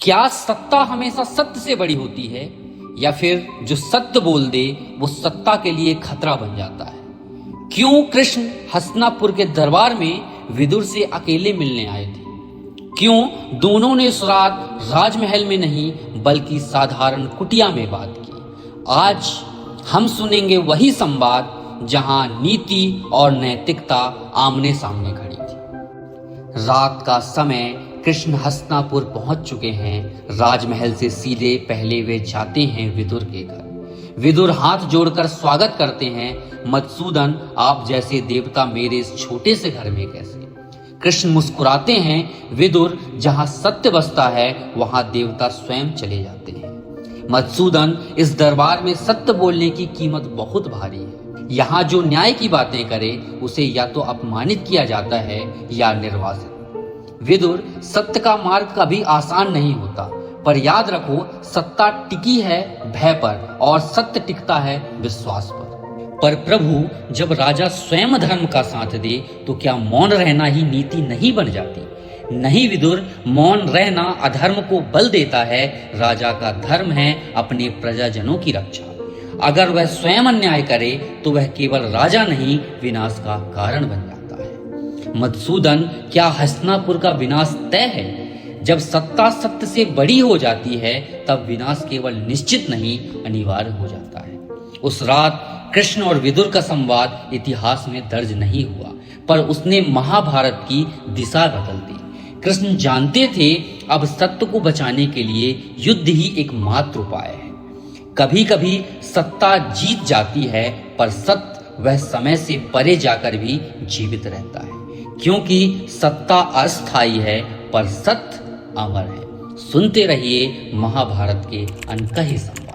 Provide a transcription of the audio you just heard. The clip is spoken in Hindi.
क्या सत्ता हमेशा सत्य से बड़ी होती है, या फिर जो सत्य बोल दे वो सत्ता के लिए खतरा बन जाता है? क्यों कृष्ण हस्तिनापुर के दरबार में विदुर से अकेले मिलने आए थे? क्यों दोनों ने उस रात राजमहल में नहीं बल्कि साधारण कुटिया में बात की? आज हम सुनेंगे वही संवाद जहां नीति और नैतिकता आमने सामने खड़ी थी। रात का समय, कृष्ण हस्तिनापुर पहुंच चुके हैं। राजमहल से सीधे पहले वे जाते हैं विदुर के घर। विदुर हाथ जोड़कर स्वागत करते हैं। मधुसूदन, आप जैसे देवता मेरे इस छोटे से घर में कैसे? कृष्ण मुस्कुराते हैं। विदुर, जहां सत्य बसता है वहां देवता स्वयं चले जाते हैं। मधुसूदन, इस दरबार में सत्य बोलने की कीमत बहुत भारी है। यहाँ जो न्याय की बातें करे उसे या तो अपमानित किया जाता है या निर्वासित। विदुर, सत्य का मार्ग कभी आसान नहीं होता, पर याद रखो सत्ता टिकी है भय पर और सत्य टिकता है विश्वास पर प्रभु, जब राजा स्वयं धर्म का साथ दे तो क्या मौन रहना ही नीति नहीं बन जाती? नहीं विदुर, मौन रहना अधर्म को बल देता है। राजा का धर्म है अपने प्रजाजनों की रक्षा। अगर वह स्वयं अन्याय करे तो वह केवल राजा नहीं, विनाश का कारण बन जाता है। मधुसूदन, क्या हस्तिनापुर का विनाश तय है? जब सत्ता सत्य से बड़ी हो जाती है तब विनाश केवल निश्चित नहीं, अनिवार्य हो जाता है। उस रात कृष्ण और विदुर का संवाद इतिहास में दर्ज नहीं हुआ, पर उसने महाभारत की दिशा बदल दी। कृष्ण जानते थे अब सत्य को बचाने के लिए युद्ध ही एकमात्र उपाय है। कभी कभी सत्ता जीत जाती है, पर सत्य वह समय से परे जाकर भी जीवित रहता है, क्योंकि सत्ता अस्थायी है पर सत्य अमर है। सुनते रहिए महाभारत के अनकहे संवाद।